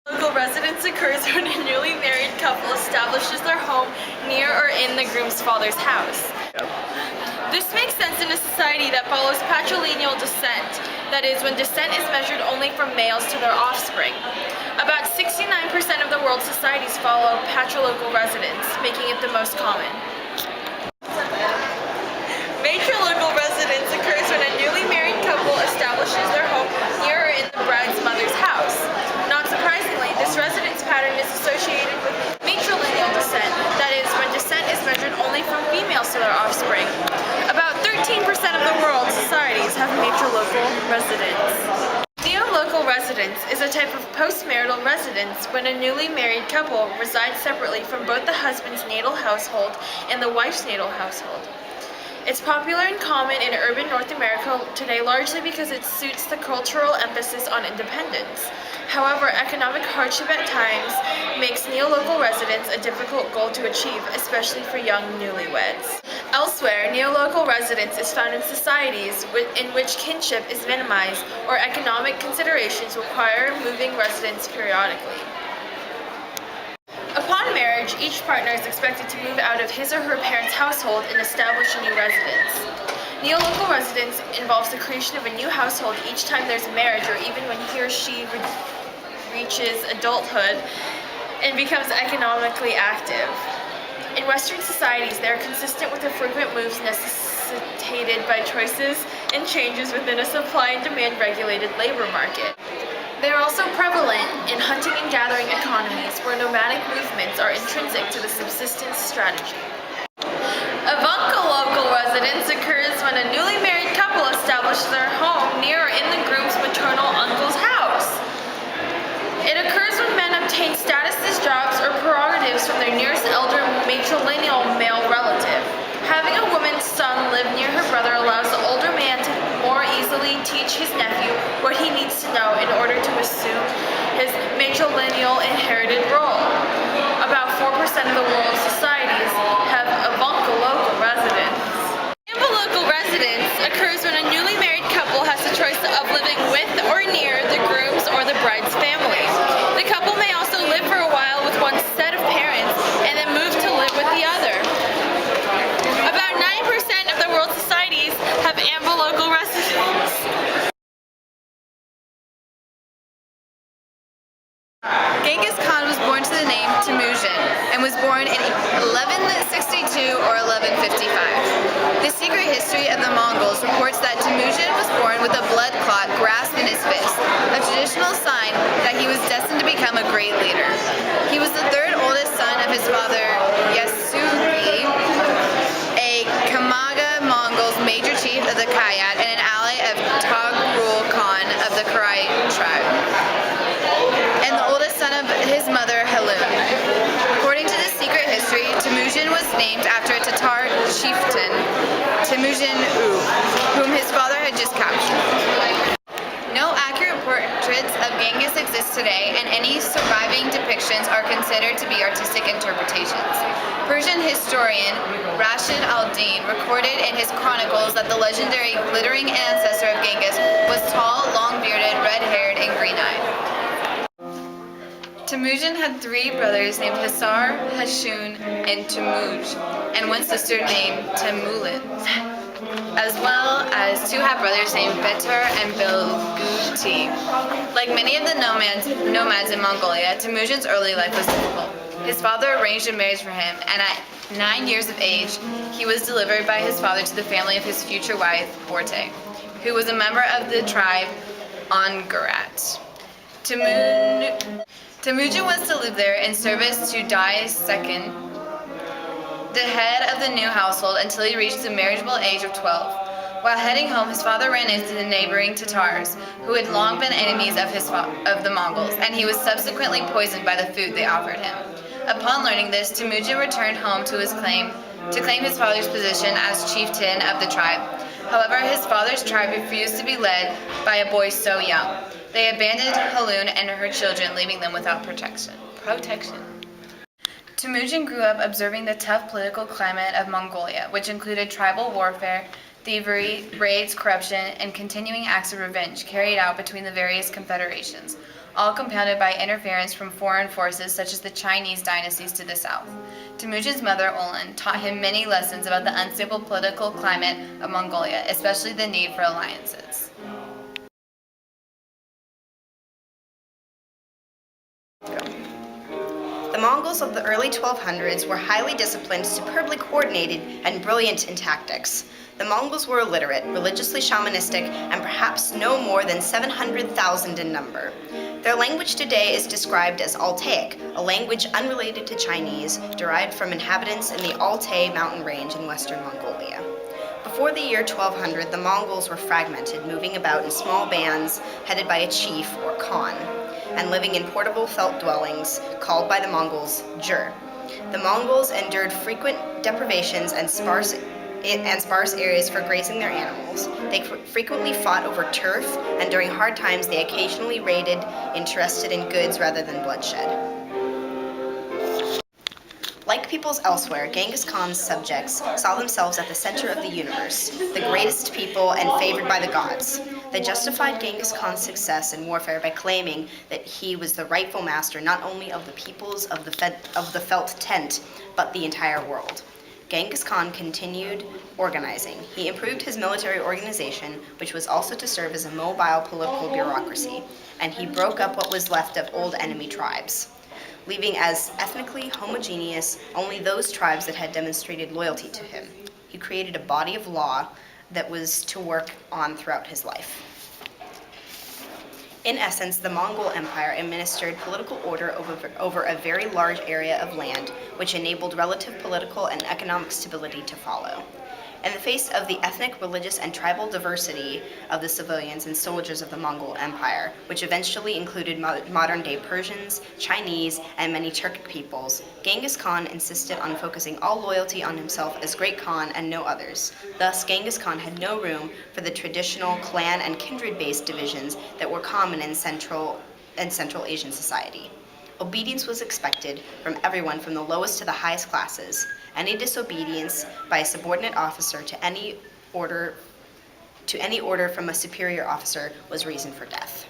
Local residence occurs when a newly married couple establishes their home near or in the groom's father's house. This makes sense in a society that follows patrilineal descent, that is, when descent is measured only from males to their offspring. About 69% of the world's societies follow patrilocal residence, making it the most common. Matrilocal residence occurs when a newly married couple establishes their home near or in the bride's mother's house. Not surprisingly, this residence pattern is associated with matrilineal descent, that is, when descent is measured only from females to their offspring. About 13% of the world's societies have matrilocal residence. Neolocal residence is a type of postmarital residence when a newly married couple resides separately from both the husband's natal household and the wife's natal household. It's popular and common in urban North America today largely because it suits the cultural emphasis on independence. However, economic hardship at times makes neolocal residence a difficult goal to achieve, especially for young newlyweds. Elsewhere, neolocal residence is found in societies in which kinship is minimized or economic considerations require moving residence periodically. Upon marriage, each partner is expected to move out of his or her parents' household and establish a new residence. Neolocal residence involves the creation of a new household each time there's a marriage or even when he or she reaches adulthood and becomes economically active. In Western societies, they are consistent with the frequent moves necessitated by choices and changes within a supply and demand regulated labor market. They are also prevalent in hunting and gathering economies where nomadic movements are intrinsic to the subsistence strategy. Avunculocal residence occurs when a newly married couple establishes their home near or in the groom's maternal uncle's house. It occurs when men obtain statuses, jobs, or prerogatives from their nearest elder matrilineal male relative. Having a woman's son live near her brother allows the older man to more easily teach his nephew what he needs to know in order to assume his matrilineal inherited role. About 4% of the world's societies have avunculocal residence. Ambilocal residence occurs when a newly married couple has the choice of living with or near the groom's or the bride's family. The couple may also live for a while with one set of parents and then move to live with the other. About 9% of the world's societies have ambilocal residence. Genghis Khan was born to the name Temujin and was born in 1162 or 1155. The secret history of the Mongols reports that Temujin was born with a blood clot grasped in his fist, a traditional sign that he was destined to become a great leader. He was the third oldest son of his father Yasugi, a Kamaga Mongols major chief of the Kayat and an ally of Togrul Khan of the Karai tribe, and the oldest son of his mother Halun. According to the secret history, Temujin was named after a Tatar chieftain, Temujin U, whom his father had just captured. No accurate portraits of Genghis exist today, and any surviving depictions are considered to be artistic interpretations. Persian historian Rashid al-Din recorded in his chronicles that the legendary glittering ancestor of Genghis was tall, long-bearded, red-haired, and green-eyed. Temujin had three brothers named Hisar, Hashun, and Temuj, and one sister named Temulin, as well as two half-brothers named Betar and Bilguti. Like many of the nomads in Mongolia, Temujin's early life was difficult. His father arranged a marriage for him, and at 9 years of age, he was delivered by his father to the family of his future wife, Borte, who was a member of the tribe Ongarat. Temujin was to live there in service to Dai II, the head of the new household, until he reached the marriageable age of 12. While heading home, his father ran into the neighboring Tatars, who had long been enemies of the Mongols, and he was subsequently poisoned by the food they offered him. Upon learning this, Temujin returned home to claim his father's position as chieftain of the tribe. However, his father's tribe refused to be led by a boy so young. They abandoned Halun and her children, leaving them without protection. Temujin grew up observing the tough political climate of Mongolia, which included tribal warfare, thievery, raids, corruption, and continuing acts of revenge carried out between the various confederations. all compounded by interference from foreign forces such as the Chinese dynasties to the south. Temujin's mother, Olin, taught him many lessons about the unstable political climate of Mongolia, especially the need for alliances. The Mongols of the early 1200s were highly disciplined, superbly coordinated, and brilliant in tactics. The Mongols were illiterate, religiously shamanistic, and perhaps no more than 700,000 in number. Their language today is described as Altaic, a language unrelated to Chinese, derived from inhabitants in the Altai mountain range in western Mongolia. Before the year 1200, the Mongols were fragmented, moving about in small bands headed by a chief or khan, and living in portable felt dwellings called by the Mongols jur. The Mongols endured frequent deprivations and sparse areas for grazing their animals. They frequently fought over turf, and during hard times they occasionally raided, interested in goods rather than bloodshed. Like peoples elsewhere, Genghis Khan's subjects saw themselves at the center of the universe, the greatest people and favored by the gods. They justified Genghis Khan's success in warfare by claiming that he was the rightful master not only of the peoples of the felt tent, but the entire world. Genghis Khan continued organizing. He improved his military organization, which was also to serve as a mobile political bureaucracy, and he broke up what was left of old enemy tribes, leaving as ethnically homogeneous only those tribes that had demonstrated loyalty to him. He created a body of law that was to work on throughout his life. In essence, the Mongol Empire administered political order over a very large area of land, which enabled relative political and economic stability to follow. In the face of the ethnic, religious, and tribal diversity of the civilians and soldiers of the Mongol Empire, which eventually included modern-day Persians, Chinese, and many Turkic peoples, Genghis Khan insisted on focusing all loyalty on himself as Great Khan and no others. Thus, Genghis Khan had no room for the traditional clan and kindred-based divisions that were common in Central Asian society. Obedience was expected from everyone from the lowest to the highest classes. Any disobedience by a subordinate officer to any order from a superior officer was reason for death.